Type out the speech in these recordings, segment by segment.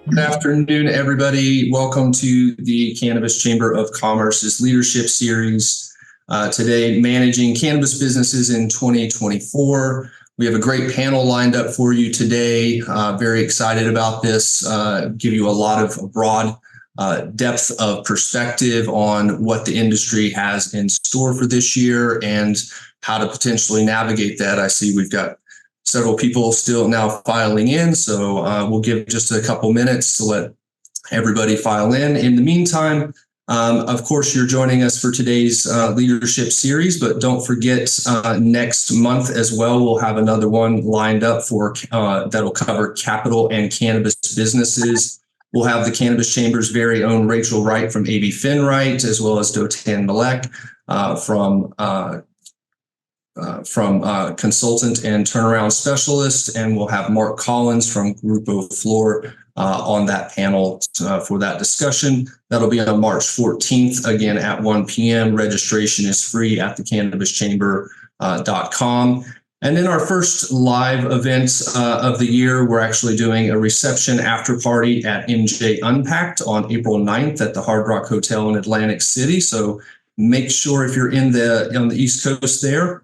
Good afternoon, everybody. Welcome to the Cannabis Chamber of Commerce's Leadership Series. Today, Managing Cannabis Businesses in 2024. We have a great panel lined up for you today. Very excited about this. Give you a lot of broad depth of perspective on what the industry has in store for this year and how to potentially navigate that. I see we've got several people still now filing in, so we'll give just a couple minutes to let everybody file in. In the meantime, of course, you're joining us for today's leadership series, but don't forget next month as well, we'll have another one lined up for that'll cover capital and cannabis businesses. We'll have the Cannabis Chamber's very own Rachel Wright from AB Finwright, as well as Dotan Malek from consultant and turnaround specialist, and we'll have Mark Collins from Grupo Flor on that panel for that discussion. That'll be on March 14th, again at 1 p.m. Registration is free at thecannabischamber.com. And then our first live event of the year, we're actually doing a reception after party at MJ Unpacked on April 9th at the Hard Rock Hotel in Atlantic City. So make sure if you're on the East Coast there,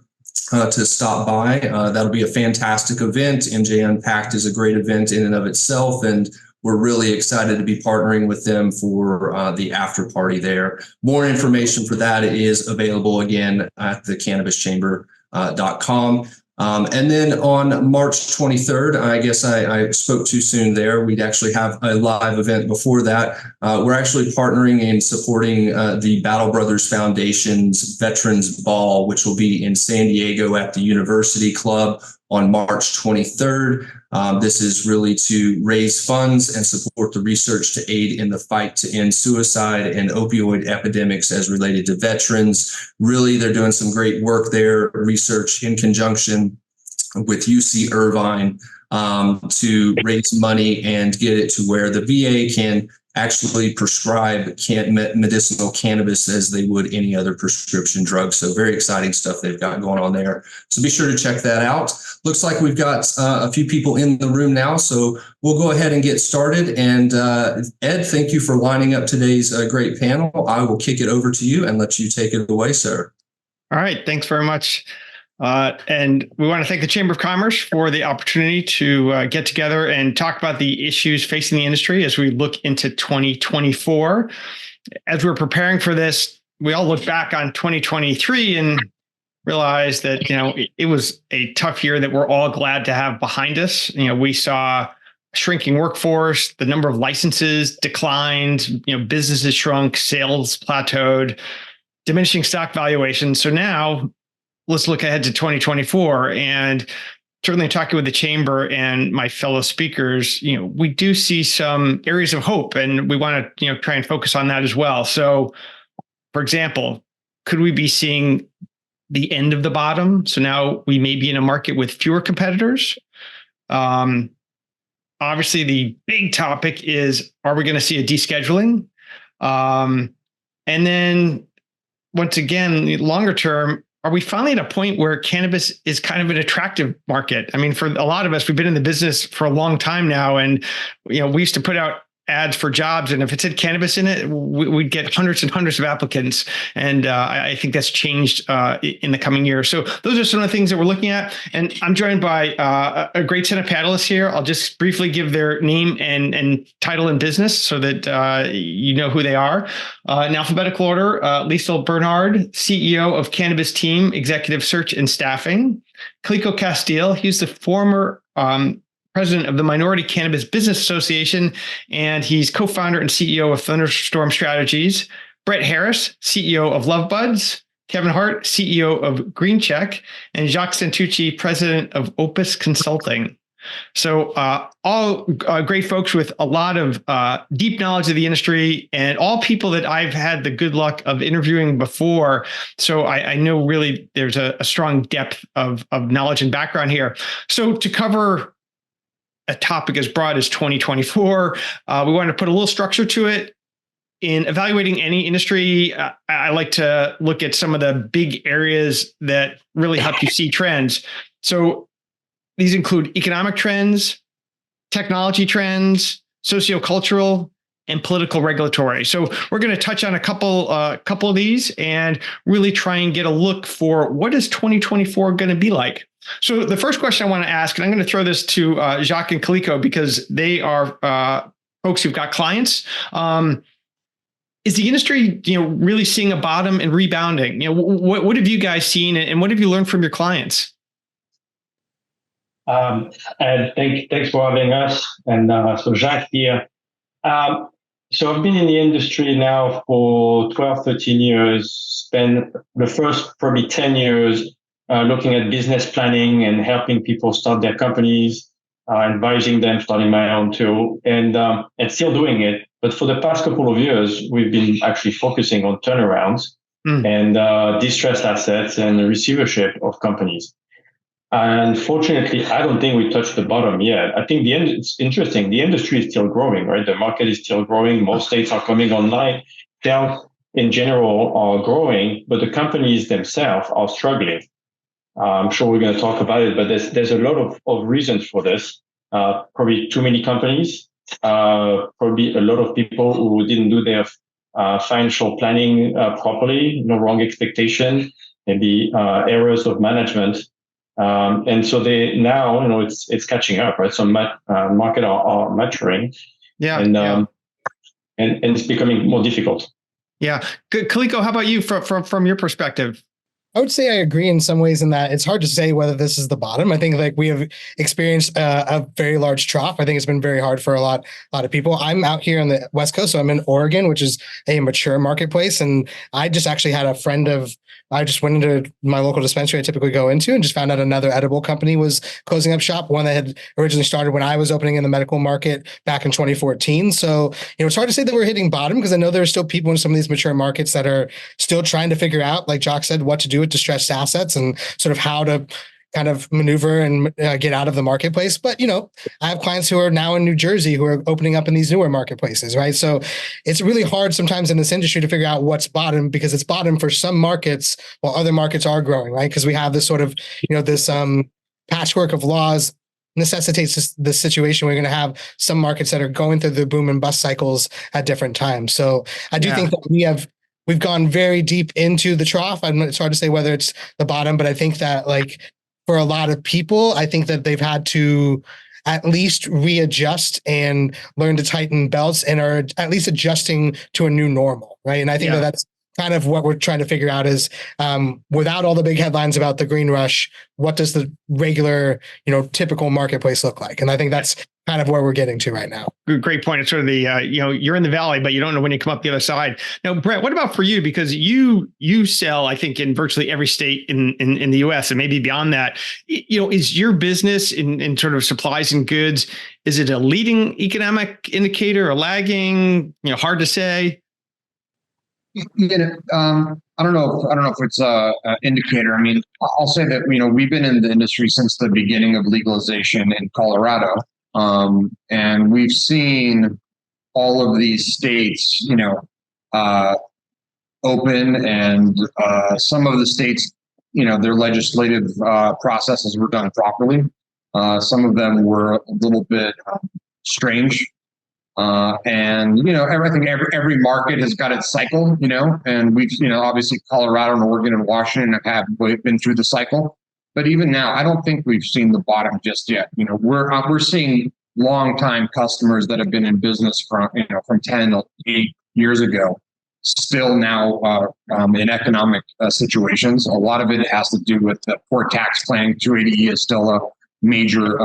to stop by. That'll be a fantastic event. MJ Unpacked is a great event in and of itself, and we're really excited to be partnering with them for the after party there. More information for that is available again at thecannabischamber.com. And then on March 23rd, I guess I spoke too soon there. We'd actually have a live event before that. We're actually partnering and supporting the Battle Brothers Foundation's Veterans Ball, which will be in San Diego at the University Club on March 23rd. This is really to raise funds and support the research to aid in the fight to end suicide and opioid epidemics as related to veterans. Really, they're doing some great work there, research in conjunction with UC Irvine to raise money and get it to where the VA can actually prescribe medicinal cannabis as they would any other prescription drug. So very exciting stuff they've got going on there. So be sure to check that out. Looks like we've got a few people in the room now, so we'll go ahead and get started. And Ed, thank you for lining up today's great panel. I will kick it over to you and let you take it away, sir. All right, thanks very much. And we want to thank the Chamber of Commerce for the opportunity to get together and talk about the issues facing the industry as we look into 2024. As we're preparing for this, we all look back on 2023 and realize that, it was a tough year that we're all glad to have behind us. We saw a shrinking workforce, the number of licenses declined, businesses shrunk, sales plateaued, diminishing stock valuations. So now let's look ahead to 2024, and certainly talking with the chamber and my fellow speakers, we do see some areas of hope, and we want to, try and focus on that as well. So, for example, could we be seeing the end of the bottom? So now we may be in a market with fewer competitors. Obviously, the big topic is, are we going to see a descheduling? And then once again, longer term, are we finally at a point where cannabis is kind of an attractive market? I mean, for a lot of us, we've been in the business for a long time now, and we used to put out ads for jobs, and if it said cannabis in it, we'd get hundreds and hundreds of applicants. And I think that's changed in the coming year. So those are some of the things that we're looking at. And I'm joined by a great set of panelists here. I'll just briefly give their name and title and business so that you know who they are. In alphabetical order, Liesl Bernhard, CEO of Cannabis Team, Executive Search and Staffing. Calico Castile, he's the former president of the Minority Cannabis Business Association, and he's co-founder and CEO of Thunderstorm Strategies. Brett Harris, CEO of Love Buds. Kevin Hart, CEO of GreenCheck, and Jacques Santucci, president of Opus Consulting. So all great folks with a lot of deep knowledge of the industry, and all people that I've had the good luck of interviewing before. So I know really there's a strong depth of knowledge and background here. So to cover a topic as broad as 2024, we wanted to put a little structure to it. In evaluating any industry, I like to look at some of the big areas that really help you see trends. So these include economic trends, technology trends, sociocultural, and political regulatory. So we're going to touch on a couple of these and really try and get a look for what is 2024 going to be like. So the first question I want to ask, and I'm going to throw this to Jacques and Kaliko because they are folks who've got clients. Is the industry, really seeing a bottom and rebounding? What have you guys seen, and what have you learned from your clients? And thanks for having us. And so Jacques here. So I've been in the industry now for 12, 13 years, spent the first probably 10 years looking at business planning and helping people start their companies, advising them, starting my own too, and still doing it. But for the past couple of years, we've been actually focusing on turnarounds and distressed assets and the receivership of companies. And fortunately, I don't think we touched the bottom yet. I think it's interesting. The industry is still growing, right? The market is still growing. Most states are coming online. Sales in general are growing, but the companies themselves are struggling. I'm sure we're going to talk about it, but there's a lot of reasons for this. Probably too many companies, probably a lot of people who didn't do their financial planning properly, wrong expectation, maybe errors of management. And so they now, it's catching up, right? So market are maturing, and it's becoming more difficult. Yeah, Kaliko, how about you from your perspective? I would say I agree in some ways in that it's hard to say whether this is the bottom. I think like we have experienced a very large trough. I think it's been very hard for a lot of people. I'm out here on the West Coast, so I'm in Oregon, which is a mature marketplace. And I just actually had a friend I just went into my local dispensary I typically go into and just found out another edible company was closing up shop, one that had originally started when I was opening in the medical market back in 2014. So, it's hard to say that we're hitting bottom because I know there are still people in some of these mature markets that are still trying to figure out, like Jacques said, what to do with distressed assets and sort of how to kind of maneuver and get out of the marketplace. But, I have clients who are now in New Jersey who are opening up in these newer marketplaces, right? So it's really hard sometimes in this industry to figure out what's bottom because it's bottom for some markets while other markets are growing, right? Because we have this sort of, this patchwork of laws necessitates this situation. We're going to have some markets that are going through the boom and bust cycles at different times. So I do think that we've gone very deep into the trough. It's hard to say whether it's the bottom, but I think that for a lot of people, I think that they've had to at least readjust and learn to tighten belts and are at least adjusting to a new normal, right? And I think that's kind of what we're trying to figure out is without all the big headlines about the green rush, what does the regular, typical marketplace look like? And I think that's kind of where we're getting to right now. Great point. It's sort of the, you're in the valley, but you don't know when you come up the other side. Now, Brett, what about for you? Because you sell, I think, in virtually every state in the US and maybe beyond that. Is your business in sort of supplies and goods, is it a leading economic indicator or lagging? Hard to say. I don't know if it's an indicator. I mean, I'll say that, we've been in the industry since the beginning of legalization in Colorado. And we've seen all of these states, open, and some of the states, their legislative processes were done properly. Some of them were a little bit strange. And every market has got its cycle, and we've, obviously Colorado and Oregon and Washington have been through the cycle. But even now, I don't think we've seen the bottom just yet. We're seeing longtime customers that have been in business from 10 to 8 years ago, still now in economic situations. A lot of it has to do with the poor tax planning. 280E is still a major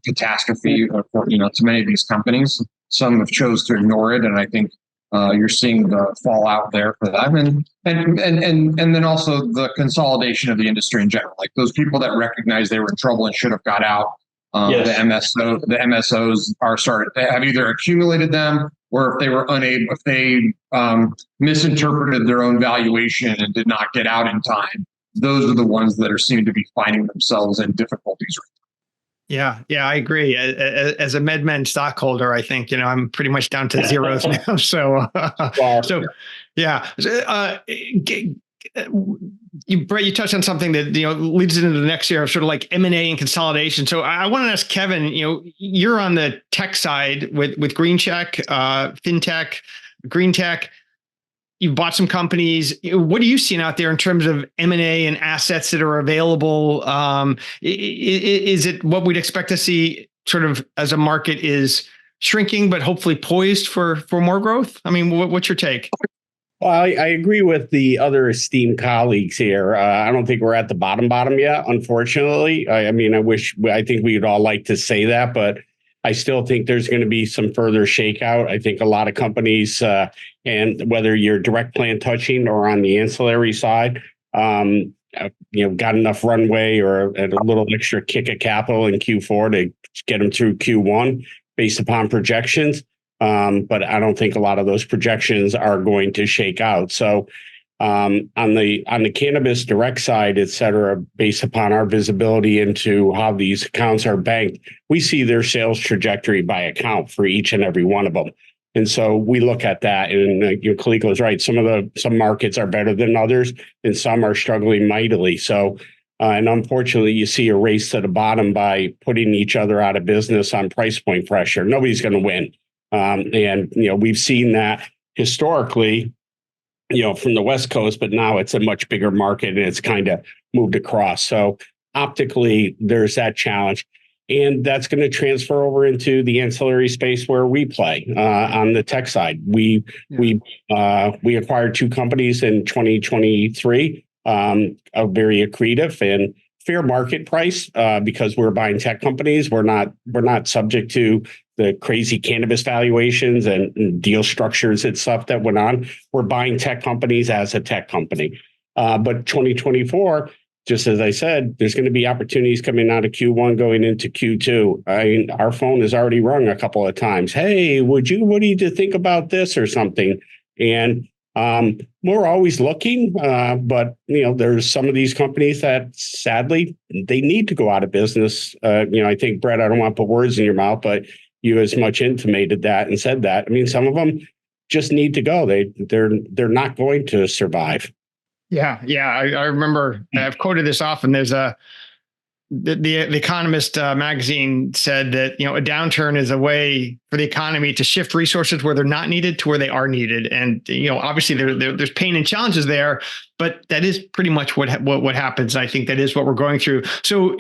catastrophe for to many of these companies. Some have chose to ignore it, and I think you're seeing the fallout there for them, and then also the consolidation of the industry in general. Like those people that recognize they were in trouble and should have got out. The MSOs are have either accumulated them, or if they were unable, if they misinterpreted their own valuation and did not get out in time. Those are the ones that seem to be finding themselves in difficulties right now. Yeah, I agree. As a MedMen stockholder, I think, I'm pretty much down to zeros now. So, Wow. Brett, you touched on something that leads into the next year of sort of like M&A and consolidation. So I want to ask Kevin. You're on the tech side with Green Check, fintech, green tech. You've bought some companies. What are you seeing out there in terms of M&A and assets that are available? Is it what we'd expect to see sort of as a market is shrinking, but hopefully poised for more growth? I mean, what's your take? Well, I agree with the other esteemed colleagues here. I don't think we're at the bottom yet, unfortunately. I think we'd all like to say that, but I still think there's going to be some further shakeout. I think a lot of companies, and whether you're direct plant touching or on the ancillary side, got enough runway or a little extra kick of capital in Q4 to get them through Q1 based upon projections. But I don't think a lot of those projections are going to shake out. So on the cannabis direct side, et cetera, based upon our visibility into how these accounts are banked, we see their sales trajectory by account for each and every one of them. And so we look at that, and your colleague was right. Some markets are better than others, and some are struggling mightily. So, and unfortunately, you see a race to the bottom by putting each other out of business on price point pressure. Nobody's going to win. We've seen that historically, from the West Coast, but now it's a much bigger market and it's kind of moved across. So optically, there's that challenge. And that's going to transfer over into the ancillary space where we play on the tech side. We acquired 2 companies in 2023, a very accretive and fair market price because we're buying tech companies. We're not subject to the crazy cannabis valuations and deal structures and stuff that went on. We're buying tech companies as a tech company. But 2024, just as I said, there's going to be opportunities coming out of Q1 going into Q2. Our phone has already rung a couple of times. Hey, what do you think about this or something? And we're always looking, but there's some of these companies that sadly they need to go out of business. I think, Brett, I don't want to put words in your mouth, but you as much intimated that and said that. Some of them just need to go. They're not going to survive. Yeah. I remember I've quoted this often. There's the Economist magazine said that, a downturn is a way for the economy to shift resources where they're not needed to where they are needed. And, obviously there's pain and challenges there, but that is pretty much what happens. I think that is what we're going through. So,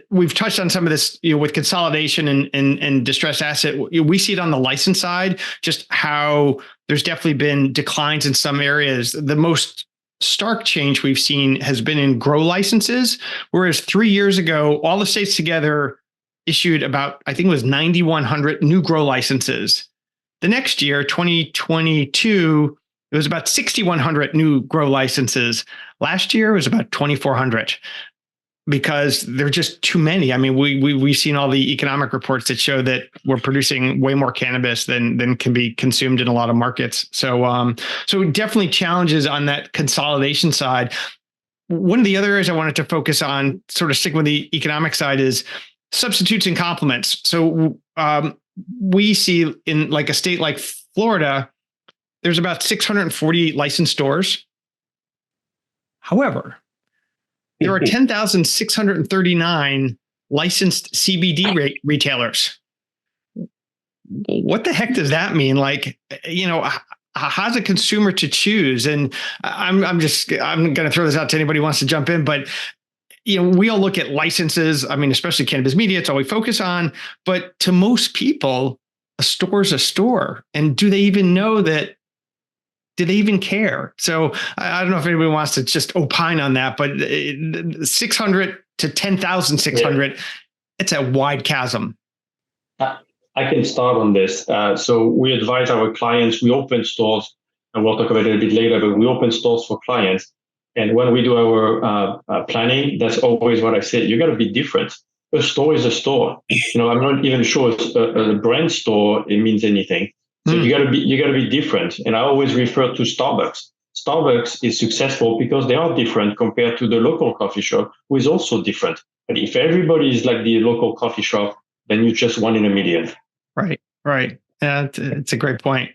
we've touched on some of this, with consolidation and distressed asset. We see it on the license side, just how there's definitely been declines in some areas. The most stark change we've seen has been in grow licenses, whereas 3 years ago, all the states together issued about, I think it was 9,100 new grow licenses. The next year, 2022, it was about 6,100 new grow licenses. Last year, it was about 2,400 because there are just too many. We've seen all the economic reports that show that we're producing way more cannabis than can be consumed in a lot of markets. So definitely challenges on that consolidation side. One of the other areas I wanted to focus on, sort of sticking with the economic side, is substitutes and complements. So we see in like a state like Florida, there's about 648 licensed stores. However, there are 10,639 licensed CBD retailers. What the heck does that mean? How's a consumer to choose? And I'm going to throw this out to anybody who wants to jump in, but we all look at licenses. Especially cannabis media, it's all we focus on. But to most people, a store is a store. And do they even know that? Do they even care? So I don't know if anybody wants to just opine on that, but 600 to 10,600, it's a wide chasm. I can start on this. So we advise our clients, we open stores, and we'll talk about it a bit later, but we open stores for clients. And when we do our planning, that's always what I say. You got to be different. A store is a store. I'm not even sure a brand store, it means anything. So you gotta be different. And I always refer to Starbucks. Starbucks is successful because they are different compared to the local coffee shop, who is also different. But if everybody is like the local coffee shop, then you're just one in a million. Right. It's a great point.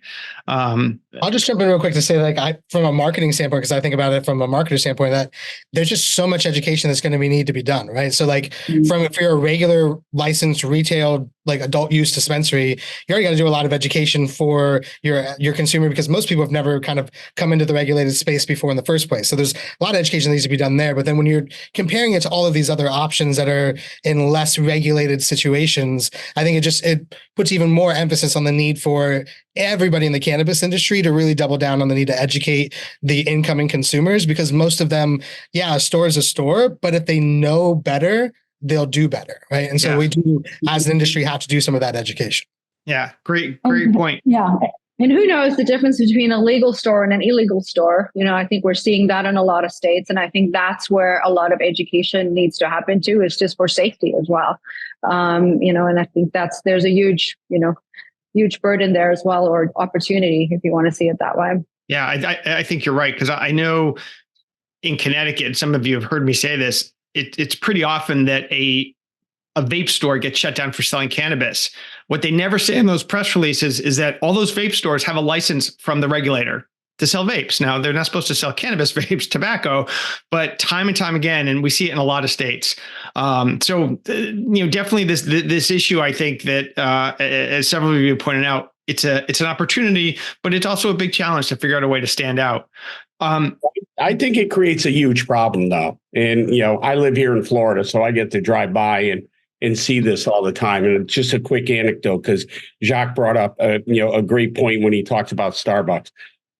I'll just jump in real quick to say, like, from a marketing standpoint, because I think about it from a marketer standpoint, that there's just so much education that's going to need to be done, right? So, like, if you're a regular licensed retail, like adult use dispensary, you already got to do a lot of education for your consumer, because most people have never kind of come into the regulated space before in the first place. So there's a lot of education that needs to be done there. But then when you're comparing it to all of these other options that are in less regulated situations, I think it puts even more emphasis on the need for everybody in the cannabis industry to really double down on the need to educate the incoming consumers, because most of them, a store is a store, but if they know better, they'll do better, right? And so we do, as an industry, have to do some of that education. Yeah, great point. Yeah. And who knows the difference between a legal store and an illegal store? I think we're seeing that in a lot of states. And I think that's where a lot of education needs to happen too. It's just for safety as well. And I think there's a huge burden there as well, or opportunity, if you want to see it that way. Yeah, I think you're right. Because I know in Connecticut, some of you have heard me say this, it's pretty often that a vape store gets shut down for selling cannabis. What they never say in those press releases is that all those vape stores have a license from the regulator to sell vapes. Now, they're not supposed to sell cannabis, vapes, tobacco, but time and time again, and we see it in a lot of states. Definitely this issue, I think that as several of you pointed out, it's an opportunity, but it's also a big challenge to figure out a way to stand out. I think it creates a huge problem, though. And, I live here in Florida, so I get to drive by and see this all the time. And just a quick anecdote, because Jacques brought up a great point when he talked about Starbucks.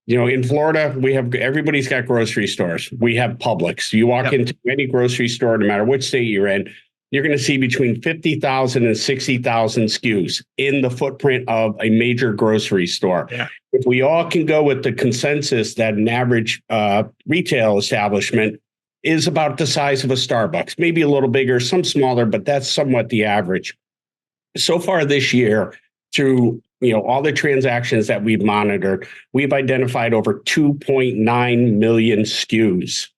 In Florida, everybody's got grocery stores. We have Publix. You walk into any grocery store, no matter which state you're in, you're going to see between 50,000 and 60,000 SKUs in the footprint of a major grocery store. Yeah. If we all can go with the consensus that an average retail establishment is about the size of a Starbucks, maybe a little bigger, some smaller, but that's somewhat the average. So far this year, through all the transactions that we've monitored, we've identified over 2.9 million SKUs.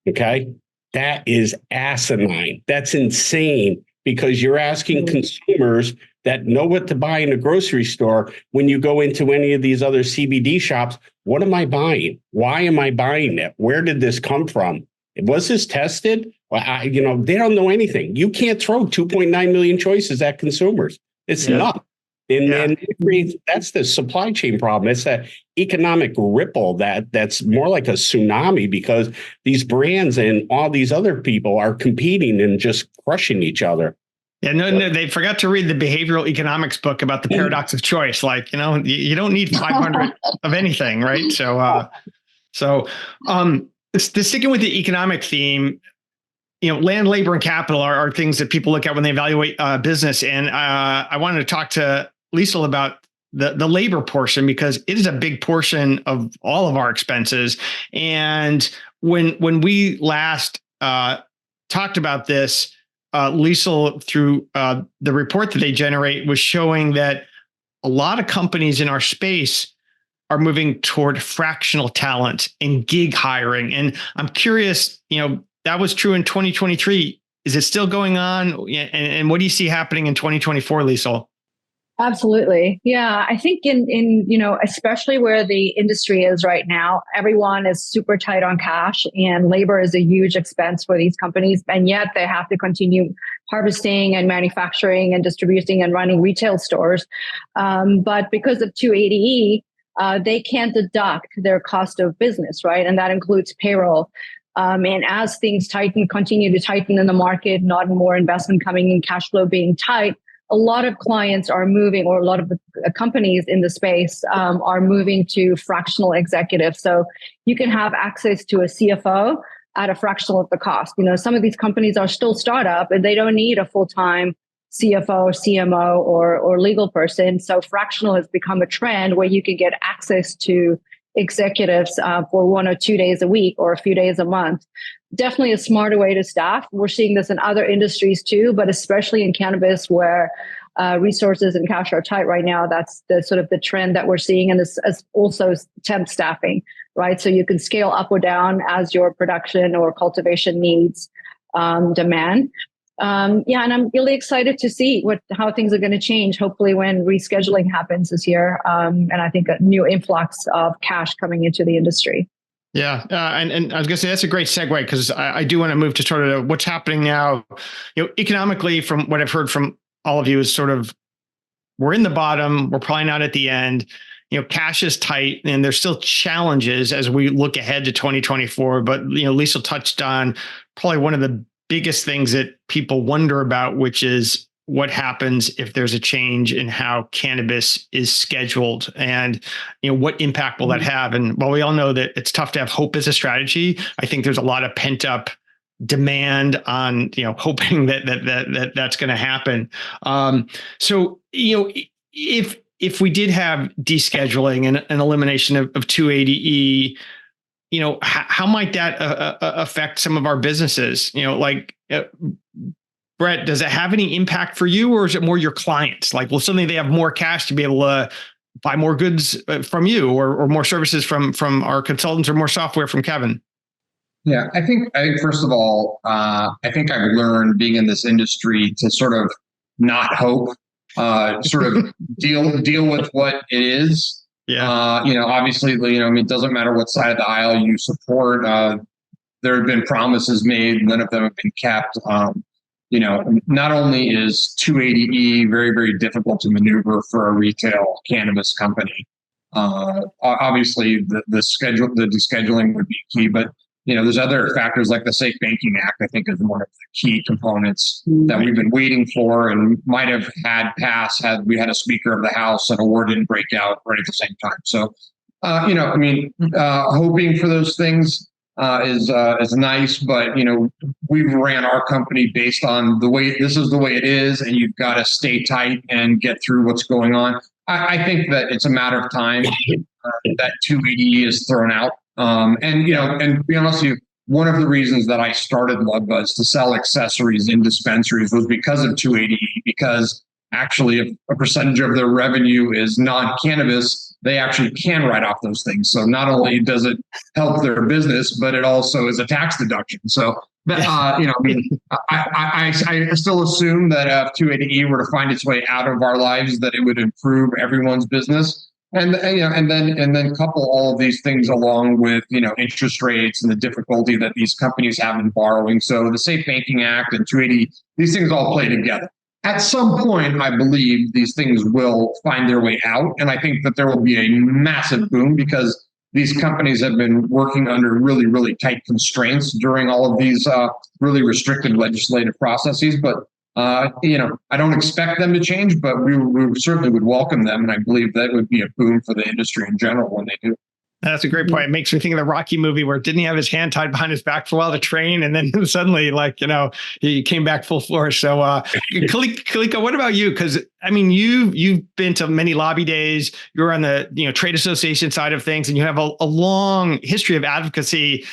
Okay. That is asinine. That's insane, because you're asking consumers that know what to buy in a grocery store, when you go into any of these other CBD shops, what am I buying? Why am I buying it? Where did this come from? Was this tested? Well, they don't know anything. You can't throw 2.9 million choices at consumers. It's nuts. And that's the supply chain problem. It's that economic ripple that's more like a tsunami, because these brands and all these other people are competing and just crushing each other. Yeah, no, they forgot to read the behavioral economics book about the paradox of choice. Like, you don't need 500 of anything, right? So sticking with the economic theme, land, labor, and capital are things that people look at when they evaluate business. And I wanted to talk to Liesl about the labor portion, because it is a big portion of all of our expenses. And when we last talked about this, Liesl, through the report that they generate, was showing that a lot of companies in our space are moving toward fractional talent and gig hiring. And I'm curious, that was true in 2023. Is it still going on? And what do you see happening in 2024, Liesl? Absolutely. Yeah. I think in especially where the industry is right now, everyone is super tight on cash, and labor is a huge expense for these companies. And yet they have to continue harvesting and manufacturing and distributing and running retail stores. But because of 280E, they can't deduct their cost of business, right? And that includes payroll. And as things continue to tighten in the market, not more investment coming in, cash flow being tight, a lot of clients are moving, or a lot of the companies in the space are moving to fractional executives. So you can have access to a CFO at a fractional of the cost. Some of these companies are still startup, and they don't need a full-time CFO, CMO, or legal person. So fractional has become a trend where you can get access to executives for 1 or 2 days a week, or a few days a month. Definitely a smarter way to staff. We're seeing this in other industries too, but especially in cannabis, where resources and cash are tight right now. That's the sort of the trend that we're seeing. And this is also temp staffing, right? So you can scale up or down as your production or cultivation needs demand. Yeah, and I'm really excited to see how things are going to change. Hopefully, when rescheduling happens this year, and I think a new influx of cash coming into the industry. Yeah, and I was going to say that's a great segue, because I do want to move to sort of what's happening now. Economically, from what I've heard from all of you, is sort of we're in the bottom. We're probably not at the end. Cash is tight, and there's still challenges as we look ahead to 2024. But Lisa touched on probably one of the biggest things that people wonder about, which is what happens if there's a change in how cannabis is scheduled, and what impact will that have? And while we all know that it's tough to have hope as a strategy, I think there's a lot of pent up demand on hoping that's going to happen. So if we did have descheduling and an elimination of 280E, how might that affect some of our businesses? Brett, does it have any impact for you, or is it more your clients? Like, will suddenly they have more cash to be able to buy more goods from you, or more services from our consultants, or more software from Kevin? Yeah, I think first of all, I think I've learned being in this industry to sort of not hope, sort of deal with what it is. Yeah. Obviously, it doesn't matter what side of the aisle you support. There have been promises made, none of them have been kept. Not only is 280E very, very difficult to maneuver for a retail cannabis company. Obviously, the descheduling would be key, but there's other factors like the Safe Banking Act, I think, is one of the key components that we've been waiting for and might have had passed had we had a Speaker of the House and a war didn't break out right at the same time. So, hoping for those things is nice, but we've ran our company based on this is the way it is, and you've got to stay tight and get through what's going on. I think that it's a matter of time that 280E is thrown out. And to be honest with you, one of the reasons that I started LugBuzz to sell accessories in dispensaries was because of 280E, because actually if a percentage of their revenue is non-cannabis, they actually can write off those things. So not only does it help their business, but it also is a tax deduction. So, I still assume that if 280E were to find its way out of our lives, that it would improve everyone's business. And then couple all of these things along with interest rates and the difficulty that these companies have in borrowing. So the Safe Banking Act and 280, these things all play together. At some point, I believe these things will find their way out, and I think that there will be a massive boom because these companies have been working under really, really tight constraints during all of these really restricted legislative processes. But I don't expect them to change, but we certainly would welcome them. And I believe that would be a boom for the industry in general when they do. That's a great point. It makes me think of the Rocky movie where didn't he have his hand tied behind his back for a while to train? And then suddenly, he came back full force. So Kalika, what about you? Because you've been to many lobby days. You're on the trade association side of things, and you have a long history of advocacy.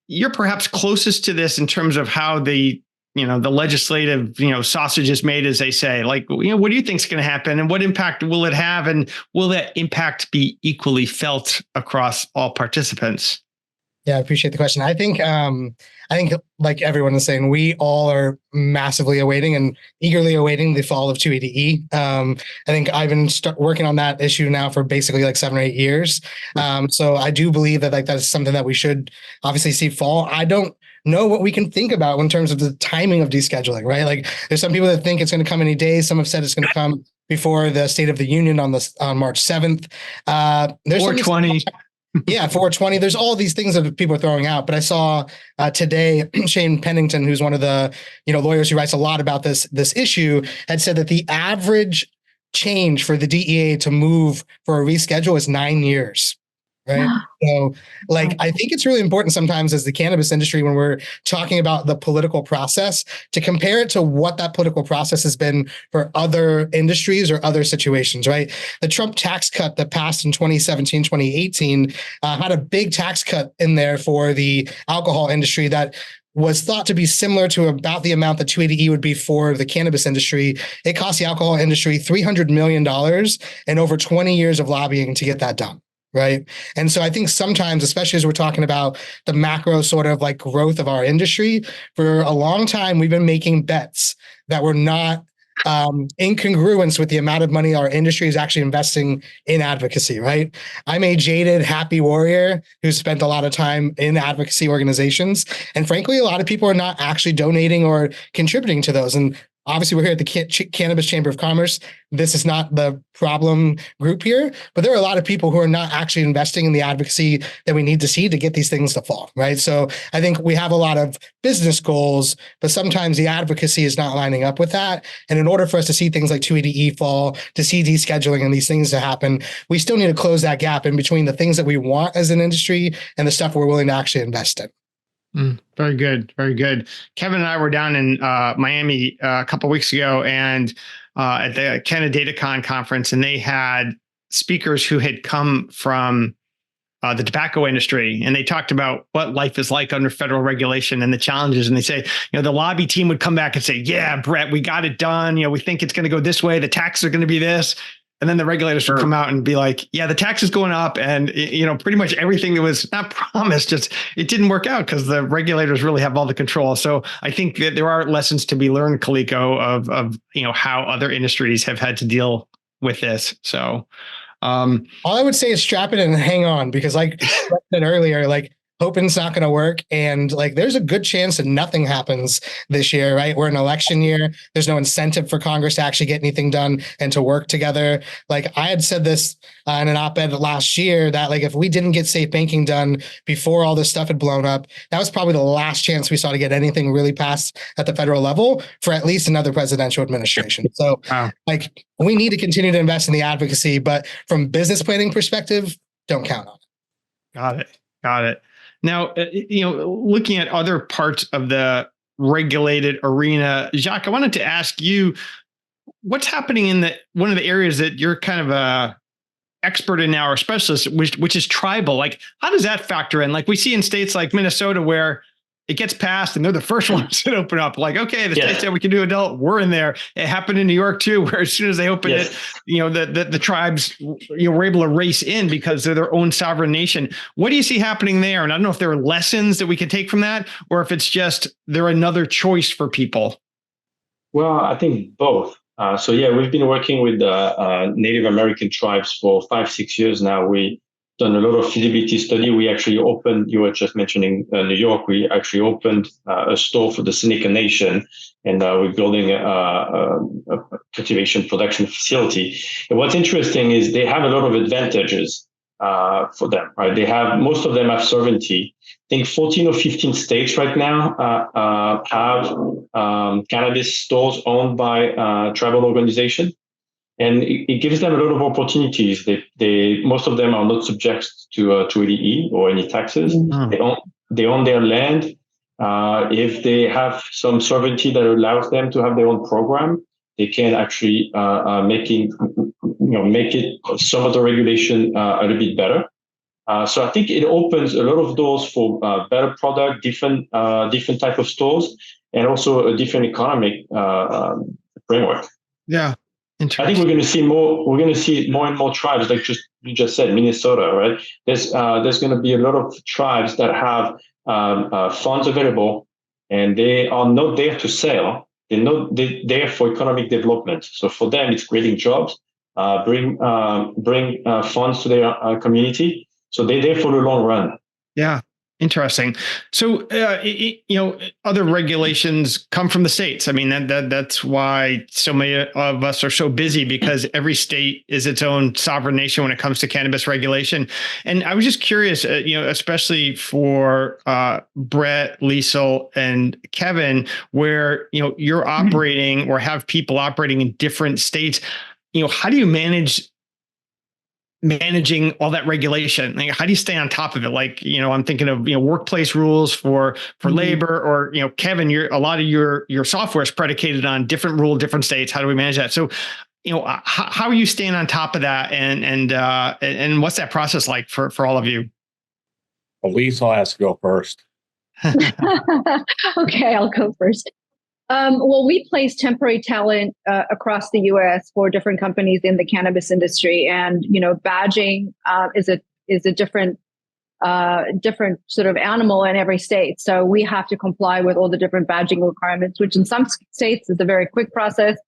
You're perhaps closest to this in terms of how the legislative, sausage is made, as they say. What do you think is going to happen, and what impact will it have? And will that impact be equally felt across all participants? Yeah, I appreciate the question. I think like everyone is saying, we all are massively awaiting and eagerly awaiting the fall of 280E. I think I've been working on that issue now for basically like 7 or 8 years. So I do believe that that's something that we should obviously see fall. I don't know what we can think about in terms of the timing of descheduling, right? Like there's some people that think it's going to come any day. Some have said it's going to come before the State of the Union on March 7th. There's 420. Yeah, 420. There's all these things that people are throwing out. But I saw today Shane Pennington, who's one of the lawyers who writes a lot about this issue, had said that the average change for the DEA to move for a reschedule is 9 years. Right. So I think it's really important sometimes as the cannabis industry, when we're talking about the political process, to compare it to what that political process has been for other industries or other situations, right? The Trump tax cut that passed in 2017, 2018 had a big tax cut in there for the alcohol industry that was thought to be similar to about the amount that 280E would be for the cannabis industry. It cost the alcohol industry $300 million and over 20 years of lobbying to get that done. right? And so I think sometimes, especially as we're talking about the macro sort of like growth of our industry, for a long time, we've been making bets that were not in congruence with the amount of money our industry is actually investing in advocacy, right? I'm a jaded, happy warrior who spent a lot of time in advocacy organizations. And frankly, a lot of people are not actually donating or contributing to those. And obviously, we're here at the Cannabis Chamber of Commerce. This is not the problem group here, but there are a lot of people who are not actually investing in the advocacy that we need to see to get these things to fall, right? So I think we have a lot of business goals, but sometimes the advocacy is not lining up with that. And in order for us to see things like 280E fall, to see descheduling and these things to happen, we still need to close that gap in between the things that we want as an industry and the stuff we're willing to actually invest in. Very good. Very good. Kevin and I were down in Miami a couple of weeks ago and at the Canada DataCon conference, and they had speakers who had come from the tobacco industry, and they talked about what life is like under federal regulation and the challenges. And they say, the lobby team would come back and say, yeah, Brett, we got it done. We think it's going to go this way. The taxes are going to be this. And then the regulators would come out and be like, yeah, the tax is going up. And, pretty much everything that was not promised, just it didn't work out because the regulators really have all the control. So I think that there are lessons to be learned, Kaliko, of how other industries have had to deal with this. So all I would say is strap it and hang on, because like I said earlier, like hoping's not going to work. And like, there's a good chance that nothing happens this year, right? We're in an election year. There's no incentive for Congress to actually get anything done and to work together. Like I had said this in an op-ed last year that like, if we didn't get safe banking done before all this stuff had blown up, that was probably the last chance we saw to get anything really passed at the federal level for at least another presidential administration. So like, we need to continue to invest in the advocacy, but from business planning perspective, don't count on it. Got it. Now, looking at other parts of the regulated arena, Jacques, I wanted to ask you, what's happening in one of the areas that you're kind of a expert in now, or specialist, which is tribal. Like, how does that factor in? Like we see in states like Minnesota where it gets passed and they're the first ones that open up. Like, okay, the state said we can do adult, we're in there. It happened in New York too, where as soon as they opened it, the tribes, were able to race in because they're their own sovereign nation. What do you see happening there? And I don't know if there are lessons that we can take from that, or if it's just they're another choice for people. Well, I think both. We've been working with Native American tribes for 5-6 years now. We done a lot of feasibility study. We actually opened, you were just mentioning New York, we actually opened a store for the Seneca Nation, and we're building a cultivation production facility. And what's interesting is they have a lot of advantages for them, right? Most of them have sovereignty. I think 14 or 15 states right now have cannabis stores owned by tribal organizations. And it gives them a lot of opportunities. Most of them are not subject to 280E or any taxes. They own their land. If they have some sovereignty that allows them to have their own program, they can actually make it some of the regulation a little bit better. So I think it opens a lot of doors for better product, different type of stores, and also a different economic framework. Yeah. I think we're going to see more. We're going to see more and more tribes, like you just said, Minnesota, right? There's going to be a lot of tribes that have funds available, and they are not there to sell. They're there for economic development. So for them, it's creating jobs, bring funds to their community. So they're there for the long run. Yeah. Interesting. So, other regulations come from the states. I mean, that's why so many of us are so busy, because every state is its own sovereign nation when it comes to cannabis regulation. And I was just curious, especially for Brett, Liesl, and Kevin, where, you're operating or have people operating in different states. How do you managing all that regulation? Like, how do you stay on top of it? Like, I'm thinking of, workplace rules for labor, or, Kevin, a lot of your software is predicated on different different states. How do we manage that? So, how are you staying on top of that? And what's that process like for all of you? Well, Liesl has to go first. Okay, I'll go first. Well, we place temporary talent across the U.S. for different companies in the cannabis industry, and badging is is a different sort of animal in every state. So we have to comply with all the different badging requirements, which in some states is a very quick process,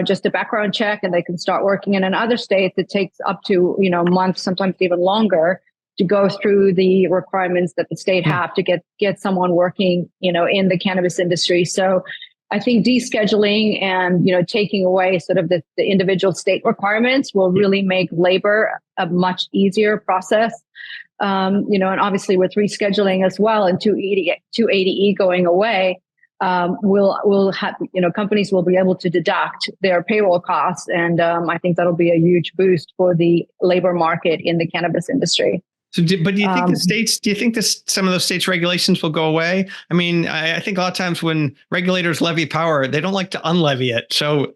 just a background check and they can start working. And in other states, it takes up to, months, sometimes even longer to go through the requirements that the state have to get someone working, in the cannabis industry. So I think descheduling and, taking away sort of the individual state requirements will really make labor a much easier process. And obviously with rescheduling as well and 280E going away, we'll have, companies will be able to deduct their payroll costs. And I think that'll be a huge boost for the labor market in the cannabis industry. So, but do you think some of those states' regulations will go away? I mean, I think a lot of times when regulators levy power, they don't like to unlevy it. So,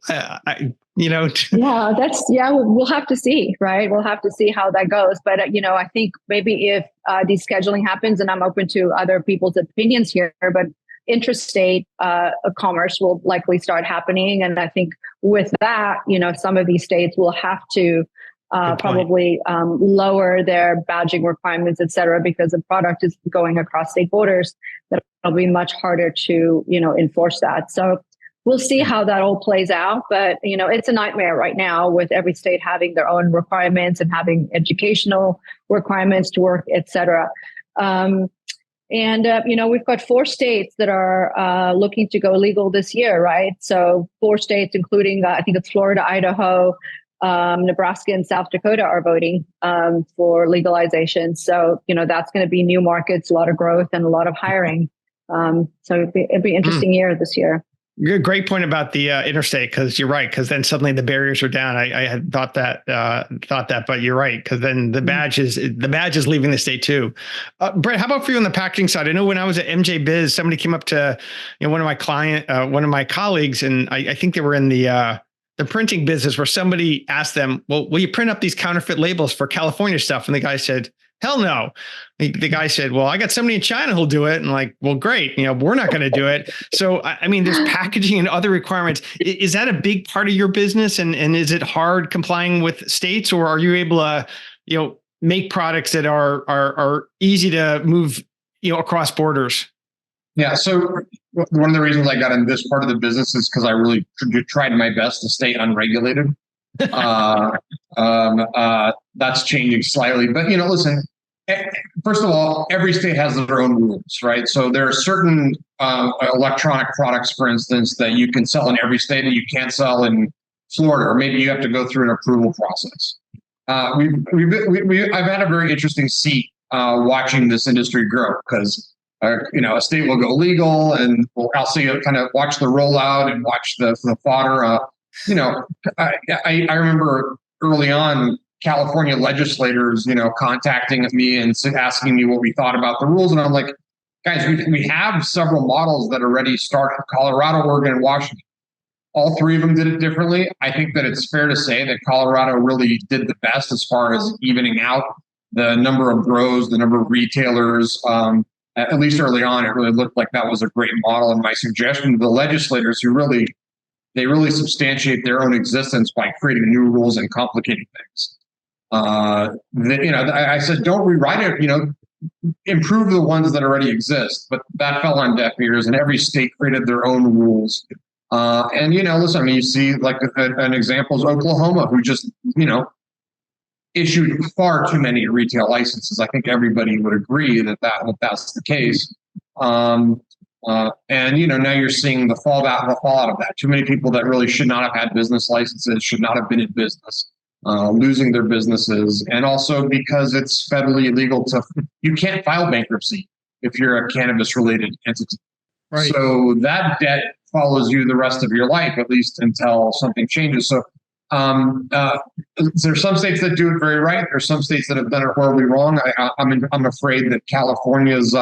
we'll have to see, right? We'll have to see how that goes. But, I think maybe if descheduling happens, and I'm open to other people's opinions here, but interstate commerce will likely start happening. And I think with that, some of these states will have to probably lower their badging requirements, et cetera, because the product is going across state borders. That'll be much harder to, enforce that. So we'll see how that all plays out. But, it's a nightmare right now with every state having their own requirements and having educational requirements to work, et cetera. We've got 4 states that are looking to go legal this year, right? So 4 states, including, I think it's Florida, Idaho, Nebraska and South Dakota are voting for legalization. So, that's going to be new markets, a lot of growth and a lot of hiring. So it'd be an interesting year this year. Great point about the interstate, because you're right. Because then suddenly the barriers are down. I had thought that, but you're right. Because then the badge is leaving the state too. Brett, how about for you on the packaging side? I know when I was at MJ Biz, somebody came up to one of my colleagues, and I think they were in the printing business, where somebody asked them, well, will you print up these counterfeit labels for California stuff? And the guy said, hell no. The guy said, well, I got somebody in China who'll do it. And like, well, great. We're not going to do it. So, I mean, there's packaging and other requirements. Is that a big part of your business? And is it hard complying with states, or are you able to, make products that are easy to move, across borders? Yeah. So one of the reasons I got in this part of the business is because I really tried my best to stay unregulated. That's changing slightly, but listen, first of all, every state has their own rules, right? So there are certain electronic products, for instance, that you can sell in every state and you can't sell in Florida, or maybe you have to go through an approval process. I've had a very interesting seat watching this industry grow, because a state will go legal, and I'll see it kind of watch the rollout and watch the fodder. I remember early on California legislators, contacting me and asking me what we thought about the rules, and I'm like, guys, we have several models that already start in Colorado, Oregon, and Washington. All 3 of them did it differently. I think that it's fair to say that Colorado really did the best as far as evening out the number of grows, the number of retailers. At least early on, it really looked like that was a great model. And my suggestion to the legislators, who really substantiate their own existence by creating new rules and complicating things. I said, don't rewrite it. Improve the ones that already exist. But that fell on deaf ears, and every state created their own rules. Listen, I mean, you see, like an example is Oklahoma, who just issued far too many retail licenses. I think everybody would agree that that's the case. Now you're seeing the fallout of that. Too many people that really should not have had business licenses, should not have been in business, losing their businesses. And also because it's federally illegal you can't file bankruptcy if you're a cannabis related entity. Right. So that debt follows you the rest of your life, at least until something changes. So there's some states that do it very right. There's some states that have done it horribly wrong. I'm afraid that California's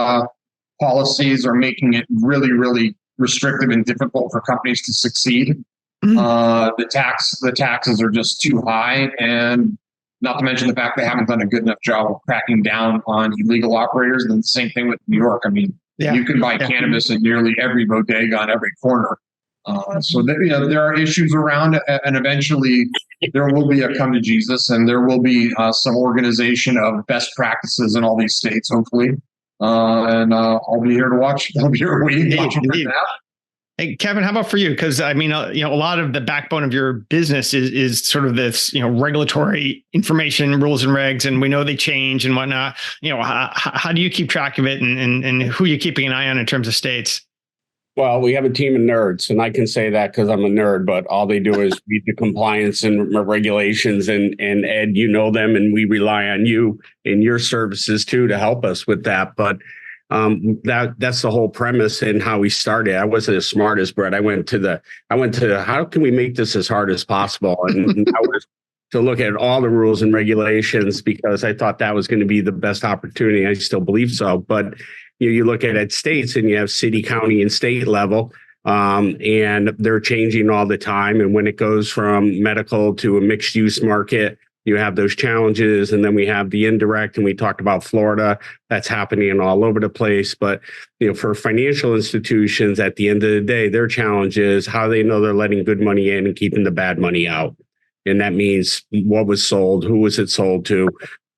policies are making it really, really restrictive and difficult for companies to succeed. The taxes are just too high, and not to mention the fact they haven't done a good enough job of cracking down on illegal operators. And the same thing with New York. I mean, you can buy cannabis in nearly every bodega on every corner. So there are issues around, and eventually there will be a come to Jesus, and there will be some organization of best practices in all these states, hopefully. And I'll be here to watch. I'll be here waiting. Hey, Kevin, how about for you? Because I mean, a lot of the backbone of your business is sort of this, regulatory information, rules and regs, and we know they change and whatnot. How do you keep track of it, and who are you keeping an eye on in terms of states? Well, we have a team of nerds, and I can say that because I'm a nerd, but all they do is read the compliance and regulations, and Ed, you know them, and we rely on you and your services too to help us with that. But that's the whole premise and how we started. I wasn't as smart as Brett. I went to how can we make this as hard as possible? And I was to look at all the rules and regulations because I thought that was going to be the best opportunity. I still believe so. But you look at states and you have city, county, and state level, and they're changing all the time. And when it goes from medical to a mixed use market, you have those challenges. And then we have the indirect, and we talked about Florida. That's happening all over the place. But, for financial institutions, at the end of the day, their challenge is how they know they're letting good money in and keeping the bad money out. And that means what was sold, who was it sold to,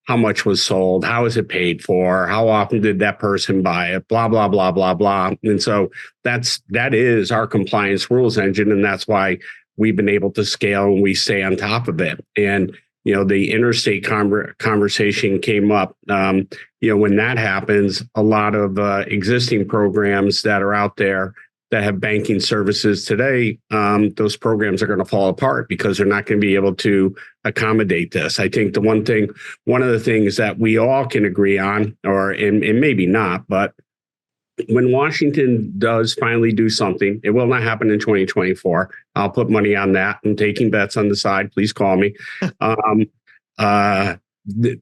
how much was sold, how is it paid for, how often did that person buy it, blah, blah, blah, blah, blah. And so that is our compliance rules engine. And that's why we've been able to scale and we stay on top of it. And the interstate conversation came up. When that happens, a lot of existing programs that are out there that have banking services today, those programs are going to fall apart because they're not going to be able to accommodate this. I think one of the things that we all can agree on, and maybe not, but when Washington does finally do something, it will not happen in 2024. I'll put money on that. I'm taking bets on the side. Please call me.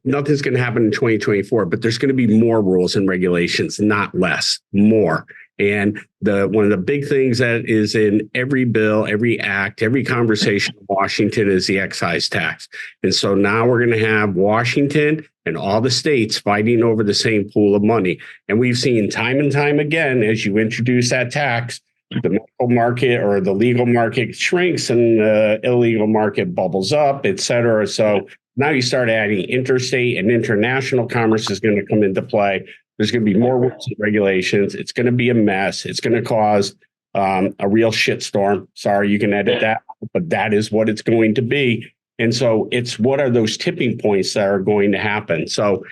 Nothing's going to happen in 2024, but there's going to be more rules and regulations, not less, more. And one of the big things that is in every bill, every act, every conversation in Washington is the excise tax. And so now we're going to have Washington and all the states fighting over the same pool of money. And we've seen time and time again, as you introduce that tax, the medical market or the legal market shrinks and the illegal market bubbles up, et cetera. So now you start adding interstate and international commerce is going to come into play. There's going to be more rules and regulations. It's going to be a mess. It's going to cause a real shitstorm. Sorry, you can edit that, but that is what it's going to be. And so it's what are those tipping points that are going to happen? So,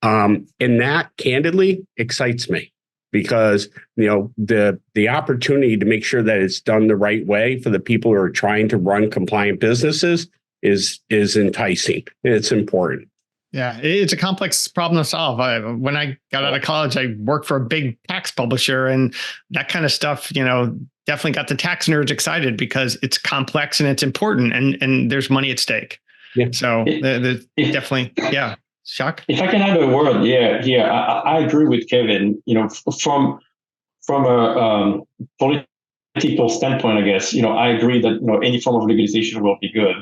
and that candidly excites me because, the opportunity to make sure that it's done the right way for the people who are trying to run compliant businesses is enticing. It's important. Yeah, it's a complex problem to solve. When I got out of college, I worked for a big tax publisher, and that kind of stuff, definitely got the tax nerds excited because it's complex and it's important, and there's money at stake. Yeah. So definitely, yeah. Shock. If I can add a word, I agree with Kevin. From a political standpoint, I guess, I agree that any form of legalization will be good,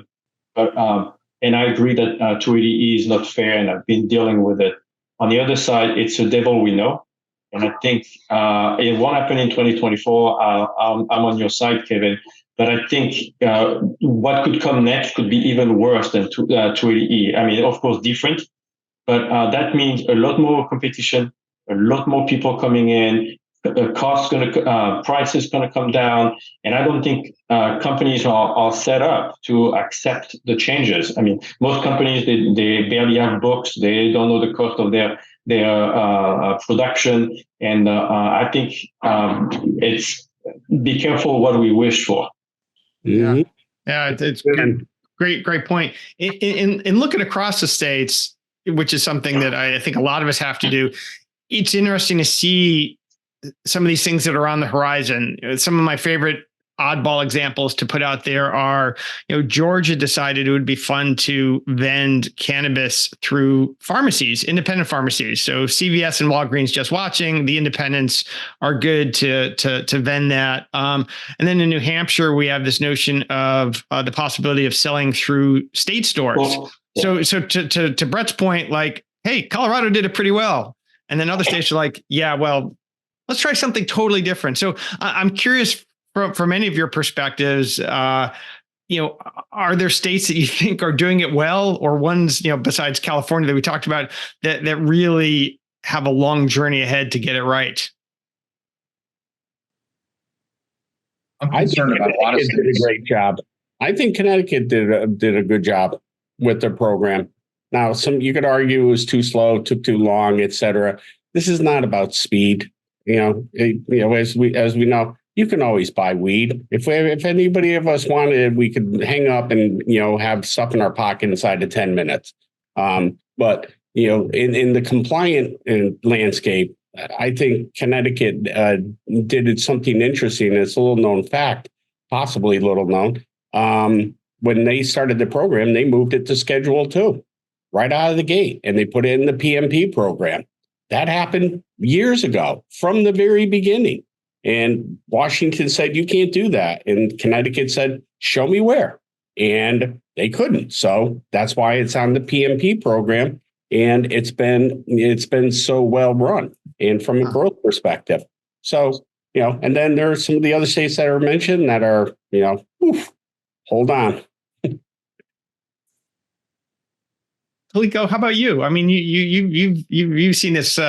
but and I agree that 280E is not fair, and I've been dealing with it. On the other side, it's a devil we know. And I think it won't happen in 2024. I'm on your side, Kevin. But I think what could come next could be even worse than 280E. I mean, of course, different. But that means a lot more competition, a lot more people coming in. Prices going to come down, and I don't think companies are set up to accept the changes. I mean, most companies they barely have books, they don't know the cost of their production, and I think it's be careful what we wish for. Yeah, it's great point. In looking across the states, which is something that I think a lot of us have to do. It's interesting to see some of these things that are on the horizon. Some of my favorite oddball examples to put out there are, Georgia decided it would be fun to vend cannabis through pharmacies, independent pharmacies. So CVS and Walgreens just watching, the independents are good to vend that. And then in New Hampshire, we have this notion of the possibility of selling through state stores. Well, yeah. So to Brett's point, like, hey, Colorado did it pretty well. And then other states are like, yeah, well, let's try something totally different. So I'm curious from any of your perspectives, are there states that you think are doing it well, or ones, besides California that we talked about, that really have a long journey ahead to get it right? I'm concerned about a lot of Connecticut did a states. great job. I think Connecticut did a good job with their program. Now, you could argue it was too slow, took too long, et cetera. This is not about speed. As we know, you can always buy weed. If anybody of us wanted, we could hang up and have stuff in our pocket inside of 10 minutes. But in the compliant landscape, I think Connecticut did something interesting. It's a little known fact, possibly little known. When they started the program, they moved it to Schedule 2 right out of the gate, and they put it in the PMP program. That happened years ago from the very beginning. And Washington said, you can't do that. And Connecticut said, show me where. And they couldn't. So that's why it's on the PMP program. And it's been so well run and from a growth perspective. So, and then there are some of the other states that are mentioned that are, hold on. Toliko, how about you? I mean, you've seen this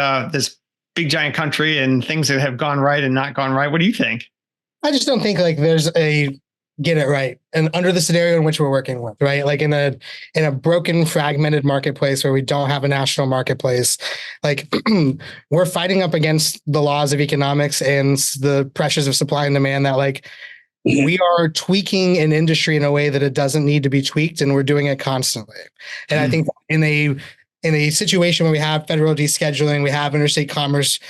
big giant country and things that have gone right and not gone right. What do you think? I just don't think there's a get it right. And under the scenario in which we're working with, right? Like in a broken, fragmented marketplace where we don't have a national marketplace, we're fighting up against the laws of economics and the pressures of supply and demand that we are tweaking an industry in a way that it doesn't need to be tweaked, and we're doing it constantly. And I think in a situation where we have federal descheduling, we have interstate commerce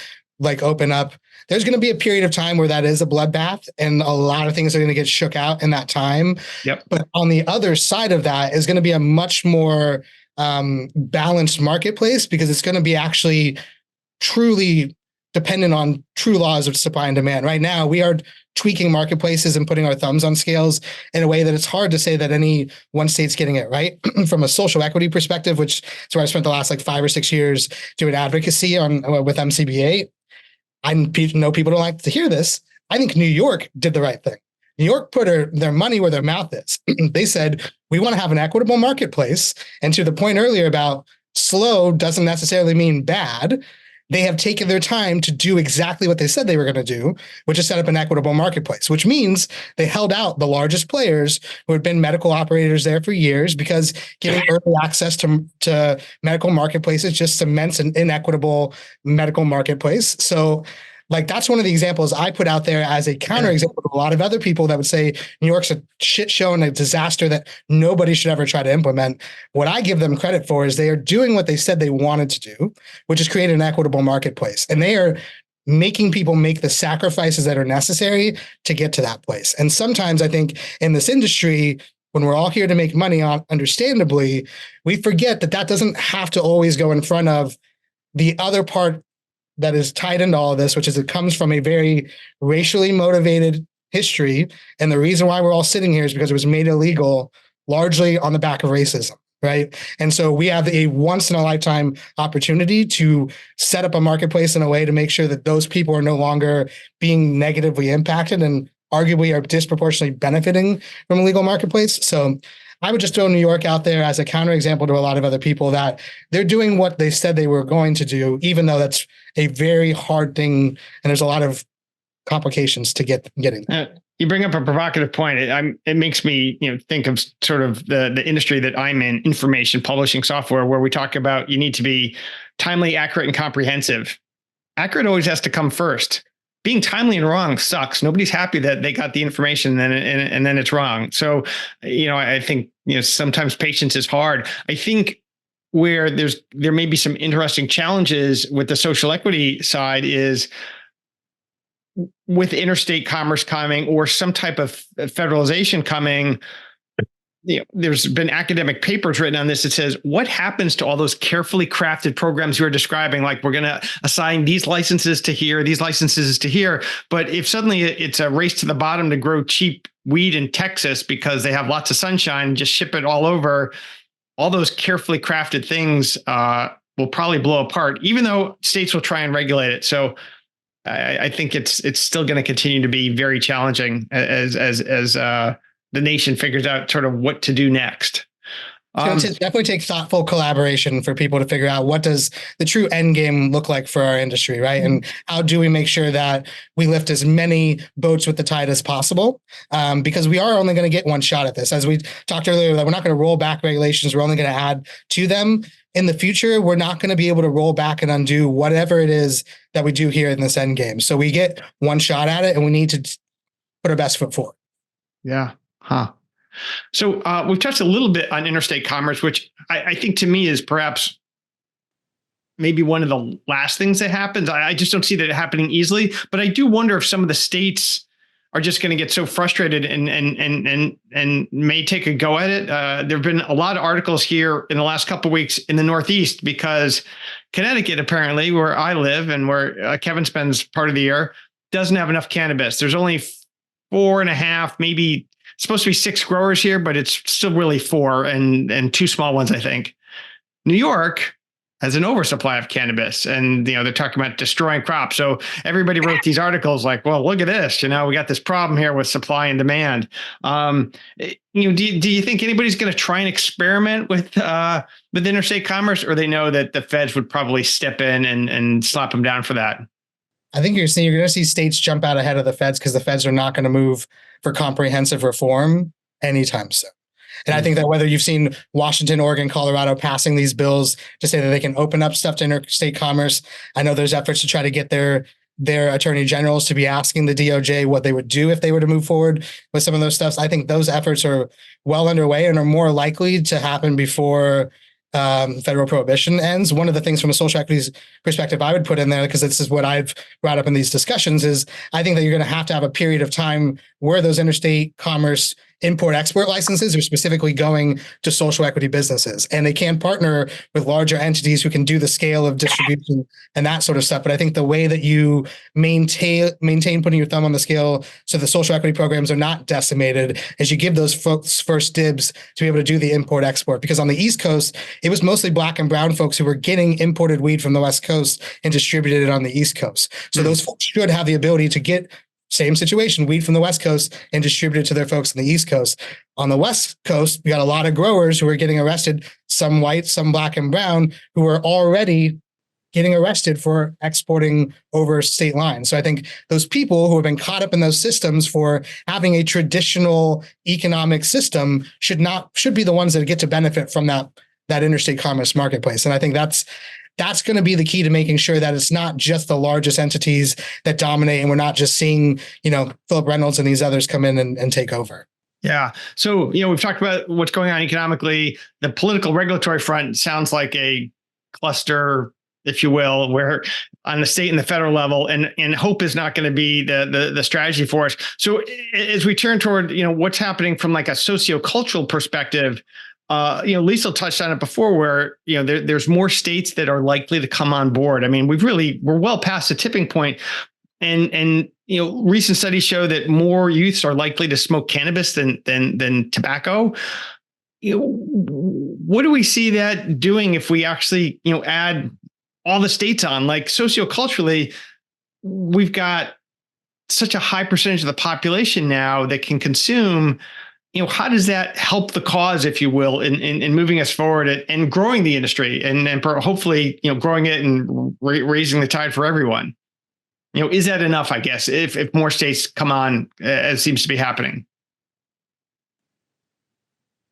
open up, there's going to be a period of time where that is a bloodbath, and a lot of things are going to get shook out in that time. Yep. But on the other side of that is going to be a much more balanced marketplace, because it's going to be actually truly dependent on true laws of supply and demand. Right now, we are tweaking marketplaces and putting our thumbs on scales in a way that it's hard to say that any one state's getting it right. From a social equity perspective, which is where I spent the last 5 or 6 years doing advocacy with MCBA. I know people don't like to hear this. I think New York did the right thing. New York put their money where their mouth is. They said, we want to have an equitable marketplace. And to the point earlier about slow doesn't necessarily mean bad. They have taken their time to do exactly what they said they were going to do, which is set up an equitable marketplace, which means they held out the largest players who had been medical operators there for years, because giving early access to medical marketplaces just cements an inequitable medical marketplace. So that's one of the examples I put out there as a counterexample to a lot of other people that would say New York's a shit show and a disaster that nobody should ever try to implement. What I give them credit for is they are doing what they said they wanted to do, which is create an equitable marketplace. And they are making people make the sacrifices that are necessary to get to that place. And sometimes I think in this industry, when we're all here to make money, understandably, we forget that doesn't have to always go in front of the other part that is tied into all of this, which is it comes from a very racially motivated history. And the reason why we're all sitting here is because it was made illegal largely on the back of racism, right? And so we have a once in a lifetime opportunity to set up a marketplace in a way to make sure that those people are no longer being negatively impacted and arguably are disproportionately benefiting from a legal marketplace. So I would just throw New York out there as a counterexample to a lot of other people that they're doing what they said they were going to do, even though that's a very hard thing. And there's a lot of complications to getting there. You bring up a provocative point. It makes me think of sort of the industry that I'm in, information publishing software, where we talk about you need to be timely, accurate, and comprehensive. Accurate always has to come first. Being timely and wrong sucks. Nobody's happy that they got the information and then it's wrong. So, I think, sometimes patience is hard. I think where there may be some interesting challenges with the social equity side is with interstate commerce coming or some type of federalization coming. There's been academic papers written on this that says, what happens to all those carefully crafted programs you are describing? Like, we're going to assign these licenses to here, these licenses to here. But if suddenly it's a race to the bottom to grow cheap weed in Texas because they have lots of sunshine, just ship it all over, all those carefully crafted things will probably blow apart, even though states will try and regulate it. So I think it's still going to continue to be very challenging as the nation figures out sort of what to do next. Definitely take thoughtful collaboration for people to figure out what does the true end game look like for our industry, right? And how do we make sure that we lift as many boats with the tide as possible? Because we are only going to get one shot at this. As we talked earlier, that we're not going to roll back regulations. We're only going to add to them. In the future, we're not going to be able to roll back and undo whatever it is that we do here in this end game. So we get one shot at it, and we need to put our best foot forward. Yeah. Huh. So we've touched a little bit on interstate commerce, which I think to me is perhaps maybe one of the last things that happens. I just don't see that happening easily. But I do wonder if some of the states are just going to get so frustrated and may take a go at it. There have been a lot of articles here in the last couple of weeks in the Northeast because Connecticut, apparently, where I live and where Kevin spends part of the year, doesn't have enough cannabis. There's only 4.5, maybe supposed to be 6 growers here, but it's still really 4 and 2 small ones, I think. New York has an oversupply of cannabis, and they're talking about destroying crops. So everybody wrote these articles like, well, look at this, we got this problem here with supply and demand. Do you think anybody's going to try and experiment with interstate commerce, or they know that the feds would probably step in and slap them down for that? I think you're going to see states jump out ahead of the feds because the feds are not going to move for comprehensive reform anytime soon. And I think that whether you've seen Washington, Oregon, Colorado passing these bills to say that they can open up stuff to interstate commerce, I know there's efforts to try to get their attorney generals to be asking the DOJ what they would do if they were to move forward with some of those stuff. I think those efforts are well underway and are more likely to happen before federal prohibition ends. One of the things from a social equities perspective I would put in there, because this is what I've brought up in these discussions, is I think that you're going to have a period of time where those interstate commerce import-export licenses are specifically going to social equity businesses, and they can partner with larger entities who can do the scale of distribution and that sort of stuff. But I think the way that you maintain putting your thumb on the scale so the social equity programs are not decimated is you give those folks first dibs to be able to do the import-export. Because on the East Coast, it was mostly Black and brown folks who were getting imported weed from the West Coast and distributed it on the East Coast. So those folks should have the ability to get same situation, weed from the West Coast and distribute it to their folks on the East Coast. On the West Coast, we got a lot of growers who are getting arrested, some white, some Black and brown, who are already getting arrested for exporting over state lines. So I think those people who have been caught up in those systems for having a traditional economic system should be the ones that get to benefit from that interstate commerce marketplace. And I think that's going to be the key to making sure that it's not just the largest entities that dominate, and we're not just seeing, Philip Reynolds and these others come in and take over. Yeah. So, we've talked about what's going on economically. The political regulatory front sounds like a cluster, if you will, where on the state and the federal level, and hope is not going to be the strategy for us. So as we turn toward, what's happening from like a sociocultural perspective, Lisa touched on it before, where there's more states that are likely to come on board. I mean, we're well past the tipping point, and recent studies show that more youths are likely to smoke cannabis than tobacco. What do we see that doing if we actually add all the states on? Like socioculturally, we've got such a high percentage of the population now that can consume. How does that help the cause, if you will, in moving us forward and growing the industry and hopefully, growing it and raising the tide for everyone? Is that enough, I guess, if more states come on, as seems to be happening?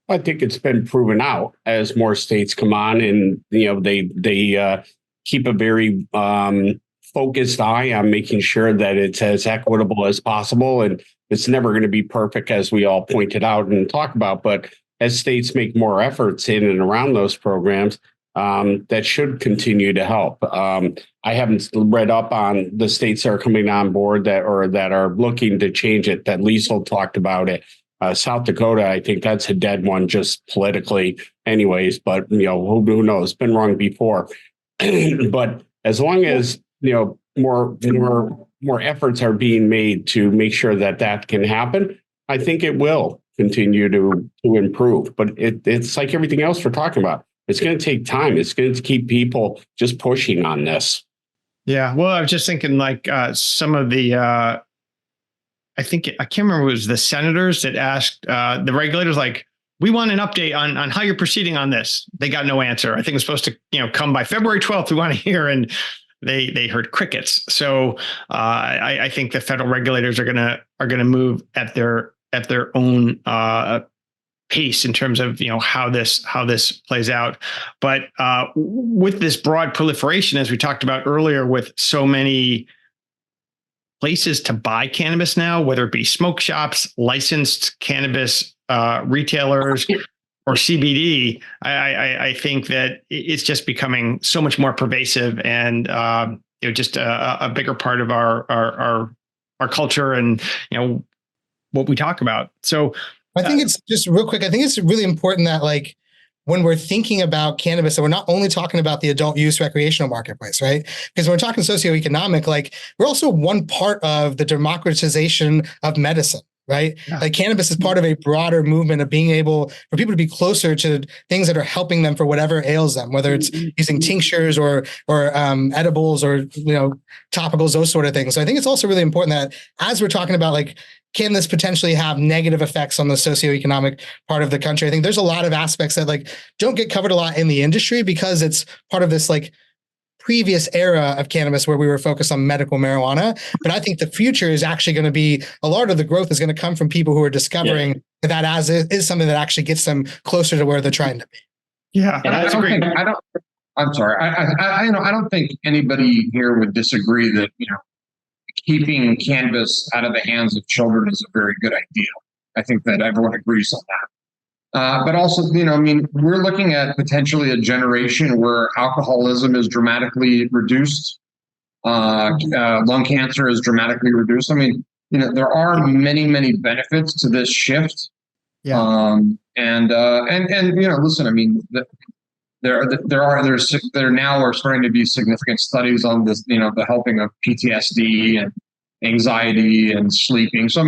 I think it's been proven out as more states come on, and they keep a very focused eye on making sure that it's as equitable as possible. And it's never going to be perfect, as we all pointed out and talk about. But as states make more efforts in and around those programs, that should continue to help. I haven't read up on the states that are coming on board that are looking to change it. That Liesl talked about it. South Dakota, I think that's a dead one just politically, anyways. But who knows? Been wrong before. But as long as more efforts are being made to make sure that can happen, I think it will continue to improve. But it's like everything else we're talking about. It's going to take time. It's going to keep people just pushing on this. Yeah. Well, I was just thinking like some of the I think I can't remember, it was the senators that asked the regulators, like, we want an update on how you're proceeding on this. They got no answer. I think it was supposed to come by February 12th. We want to hear, and they heard crickets. So I think the federal regulators are gonna move at their own pace in terms of how this plays out. But with this broad proliferation, as we talked about earlier, with so many places to buy cannabis now, whether it be smoke shops, licensed cannabis retailers, or CBD, I think that it's just becoming so much more pervasive and just a bigger part of our culture and what we talk about. So I think it's just real quick. I think it's really important that when we're thinking about cannabis, that we're not only talking about the adult use recreational marketplace, right? Because when we're talking socioeconomic, we're also one part of the democratization of medicine. Right. Yeah. Cannabis is part of a broader movement of being able for people to be closer to things that are helping them for whatever ails them, whether it's using tinctures or edibles or, topicals, those sort of things. So I think it's also really important that as we're talking about can this potentially have negative effects on the socioeconomic part of the country? I think there's a lot of aspects that don't get covered a lot in the industry because it's part of this previous era of cannabis where we were focused on medical marijuana. But I think the future is actually going to be a lot of the growth is going to come from people who are discovering that as is something that actually gets them closer to where they're trying to be. Yeah. I'm sorry. I don't think anybody here would disagree that, keeping cannabis out of the hands of children is a very good idea. I think that everyone agrees on that. But also, we're looking at potentially a generation where alcoholism is dramatically reduced. Lung cancer is dramatically reduced. There are many, many benefits to this shift. Yeah. Listen, there now are starting to be significant studies on this, the helping of PTSD and anxiety and sleeping. So,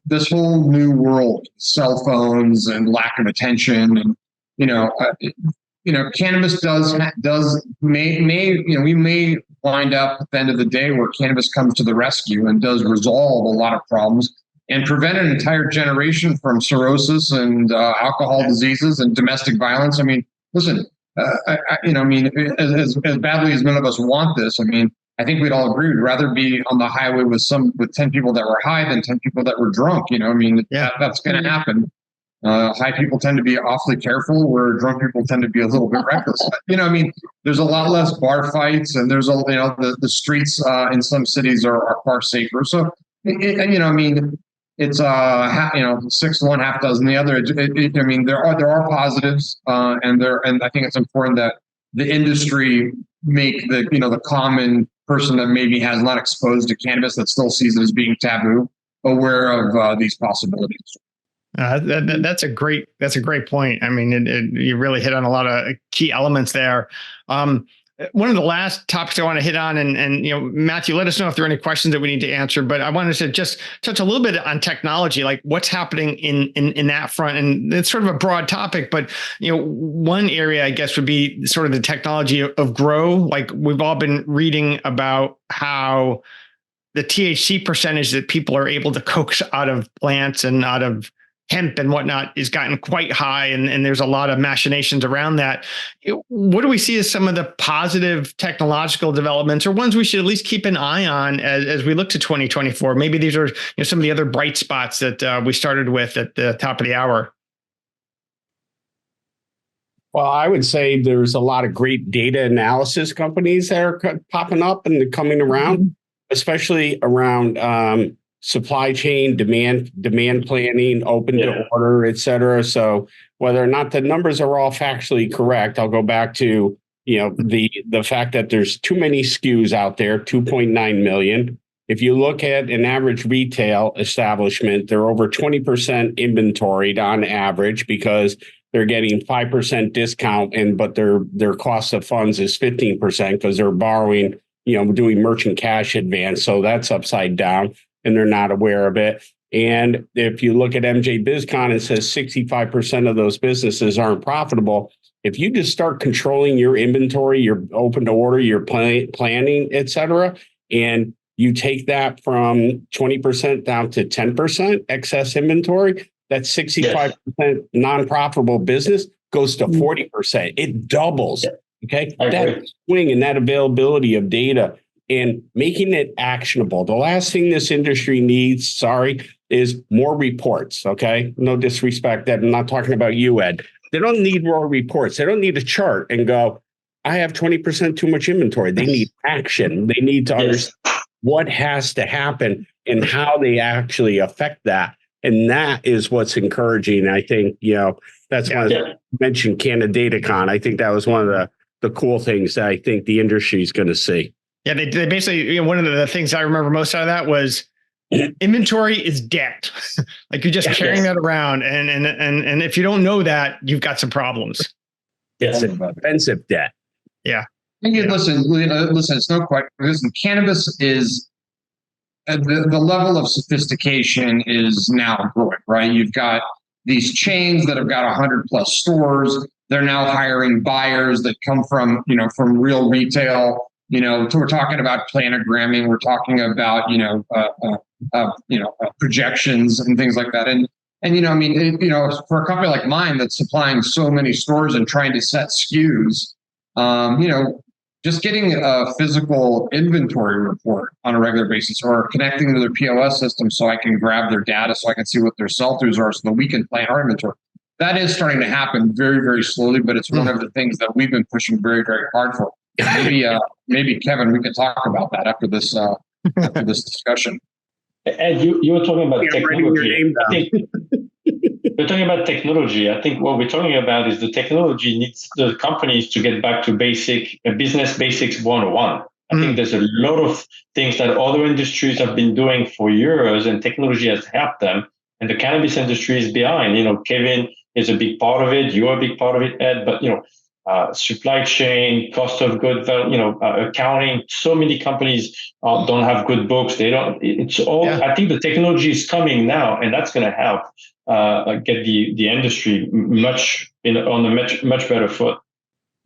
this whole new world, cell phones and lack of attention, and cannabis we may wind up at the end of the day where cannabis comes to the rescue and does resolve a lot of problems and prevent an entire generation from cirrhosis and alcohol diseases and domestic violence. Listen, as badly as none of us want this, I think we'd all agree we'd rather be on the highway with 10 people that were high than 10 people that were drunk. That's going to happen. High people tend to be awfully careful, where drunk people tend to be a little bit reckless. There's a lot less bar fights, and there's the streets in some cities are far safer. So, it's 6 to 1, half dozen the other. There are positives, and I think it's important that the industry make the common person that maybe has not exposed to cannabis, that still sees it as being taboo, aware of these possibilities. That's a great point. You really hit on a lot of key elements there. One of the last topics I want to hit on, and Matthew, let us know if there are any questions that we need to answer, but I wanted to just touch a little bit on technology, like what's happening in that front. And it's sort of a broad topic, but one area I guess would be sort of the technology of grow. Like we've all been reading about how the THC percentage that people are able to coax out of plants and out of hemp and whatnot has gotten quite high. And there's a lot of machinations around that. What do we see as some of the positive technological developments, or ones we should at least keep an eye on as we look to 2024? Maybe these are some of the other bright spots that we started with at the top of the hour. Well, I would say there's a lot of great data analysis companies that are popping up and coming around, especially around supply chain, demand planning, open to order, et cetera. So whether or not the numbers are all factually correct, I'll go back to, the fact that there's too many SKUs out there, 2.9 million. If you look at an average retail establishment, they're over 20% inventoried on average because they're getting 5% discount, but their cost of funds is 15% because they're borrowing, doing merchant cash advance. So that's upside down, and they're not aware of it. And if you look at MJ BizCon, it says 65% of those businesses aren't profitable. If you just start controlling your inventory, your open to order, your planning, et cetera, and You take that from 20% down to 10% excess inventory, that 65% non-profitable business goes to 40%. It doubles. Okay. That swing and that availability of data and making it actionable. The last thing this industry needs, is more reports. Okay. No disrespect that I'm not talking about you, Ed. They don't need more reports. They don't need a chart and go, I have 20% too much inventory. They need action. They need to understand what has to happen and how they actually affect that. And that is what's encouraging. I think, that's why I mentioned Canada DataCon. I think that was one of the cool things that I think the industry is going to see. Yeah, they basically, one of the things I remember most out of that was inventory is debt. Like you're just carrying that around. And if you don't know that, you've got some problems. It's expensive debt. Yeah. Listen, it's no question. Listen, cannabis is the level of sophistication is now growing, right? You've got these chains that have got 100 plus stores. They're now hiring buyers that come from real retail. So we're talking about planogramming. We're talking about projections and things like that. And for a company like mine that's supplying so many stores and trying to set SKUs, just getting a physical inventory report on a regular basis or connecting to their POS system so I can grab their data so I can see what their sell-throughs are so that we can plan our inventory. That is starting to happen very, very slowly, but it's one of the things that we've been pushing very, very hard for. Maybe Kevin, we can talk about that after this discussion. Ed, you were talking about technology. We're talking about technology. I think what we're talking about is the technology needs the companies to get back to business basics 101. I think there's a lot of things that other industries have been doing for years, and technology has helped them. And the cannabis industry is behind. Kevin is a big part of it. You're a big part of it, Ed. But supply chain, cost of goods, accounting. So many companies don't have good books. They don't. It's all. Yeah. I think the technology is coming now, and that's going to help get the industry on a much better foot.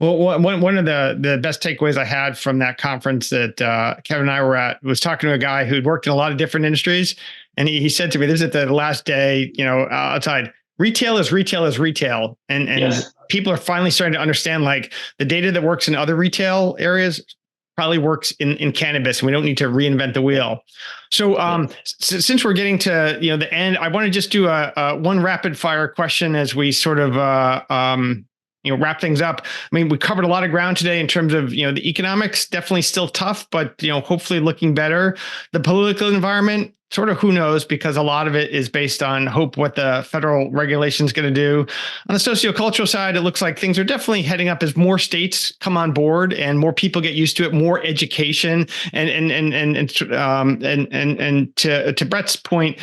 Well, one of the best takeaways I had from that conference that Kevin and I were at was talking to a guy who'd worked in a lot of different industries, and he said to me, "This is the last day, outside." Retail is retail. And people are finally starting to understand like the data that works in other retail areas probably works in cannabis, and we don't need to reinvent the wheel. So since we're getting to the end, I want to just do a one rapid fire question as we sort of wrap things up. I mean, we covered a lot of ground today in terms of, the economics, definitely still tough, but, hopefully looking better. The political environment, sort of who knows, because a lot of it is based on hope what the federal regulation is going to do. On the sociocultural side, it looks like things are definitely heading up as more states come on board and more people get used to it, more education. And to Brett's point,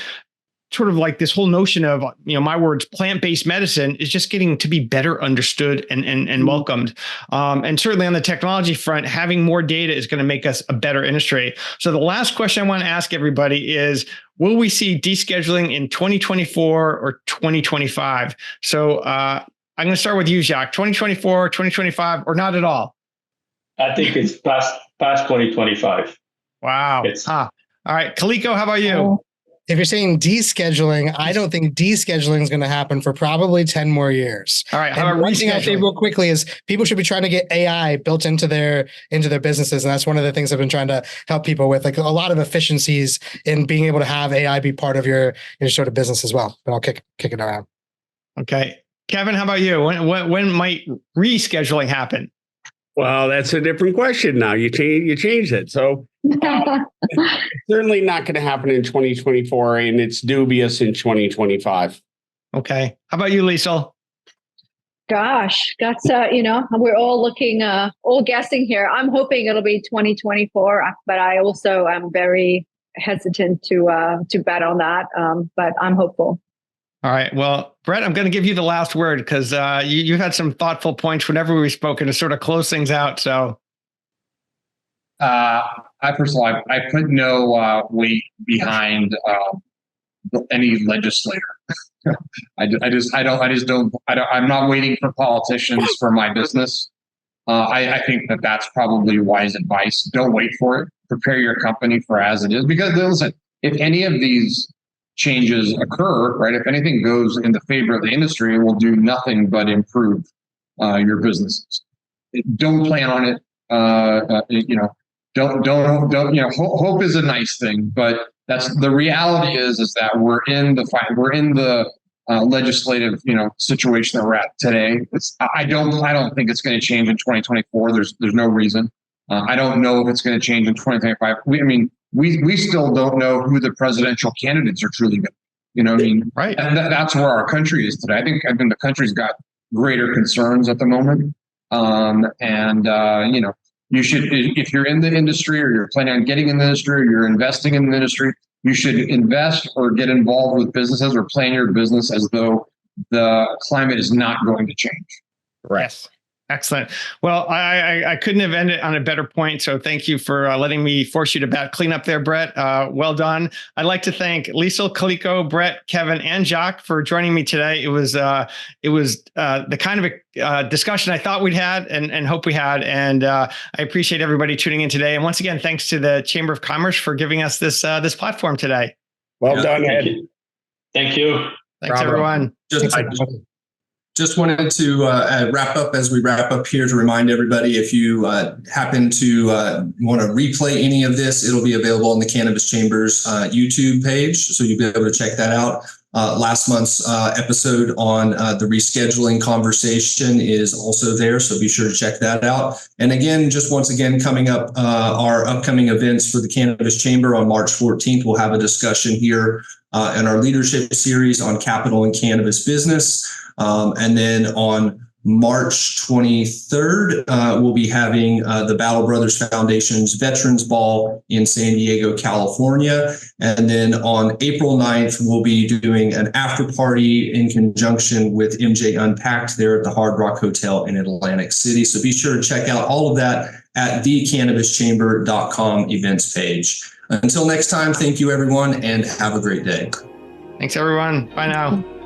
sort of like this whole notion of, my words, plant-based medicine is just getting to be better understood and welcomed. And certainly on the technology front, having more data is going to make us a better industry. So the last question I want to ask everybody is, will we see descheduling in 2024 or 2025? So I'm going to start with you, Jacques. 2024, 2025, or not at all? I think it's past 2025. Wow. All right. Kaliko, how about you? If you're saying descheduling, I don't think descheduling is going to happen for probably 10 more years. All right. How about one thing I'll say real quickly is people should be trying to get AI built into their businesses. And that's one of the things I've been trying to help people with, like a lot of efficiencies in being able to have AI be part of your sort of business as well. But I'll kick it around. Okay. Kevin, how about you? When might rescheduling happen? Well, that's a different question now. You changed it. So it's certainly not going to happen in 2024, and it's dubious in 2025. Okay. How about you, Liesl? Gosh, that's, we're all looking, all guessing here. I'm hoping it'll be 2024, but I also am very hesitant to bet on that. But I'm hopeful. All right. Well, Brett, I'm going to give you the last word because you had some thoughtful points whenever we've spoken to sort of close things out. So, I put no weight behind any legislator. I'm not waiting for politicians for my business. I think that's probably wise advice. Don't wait for it. prepare your company for as it is. Because listen, if any of these changes occur, right, if anything goes in the favor of the industry, it will do nothing but improve your businesses. Don't plan on it. Don't. Hope is a nice thing, but that's the reality. Is that we're in the legislative situation that we're at today. I don't think it's going to change in 2024. There's no reason. I don't know if it's going to change in 2025. We still don't know who the presidential candidates are truly going to be. Right. That's where our country is today. I think the country's got greater concerns at the moment. You should, if you're in the industry or you're planning on getting in the industry or you're investing in the industry, you should invest or get involved with businesses or plan your business as though the climate is not going to change. Right. Yes. Excellent. Well, I couldn't have ended on a better point. So thank you for letting me force you to bat clean up there, Brett. Well done. I'd like to thank Liesl, Kaliko, Brett, Kevin, and Jacques for joining me today. It was the kind of a discussion I thought we'd had and hope we had. And I appreciate everybody tuning in today. And once again, thanks to the Chamber of Commerce for giving us this platform today. Well done, Ed. Thank you. Thanks, everyone. Just wanted to wrap up as we wrap up here to remind everybody, if you happen to want to replay any of this, it'll be available on the Cannabis Chamber's YouTube page. So you'll be able to check that out. Last month's episode on the rescheduling conversation is also there. So be sure to check that out. And again, just once again, coming up, our upcoming events for the Cannabis Chamber on March 14th, we'll have a discussion here in our leadership series on capital and cannabis business. And then on March 23rd, we'll be having the Battle Brothers Foundation's Veterans Ball in San Diego, California. And then on April 9th, we'll be doing an after party in conjunction with MJ Unpacked there at the Hard Rock Hotel in Atlantic City. So be sure to check out all of that at thecannabischamber.com events page. Until next time, thank you, everyone, and have a great day. Thanks, everyone. Bye now.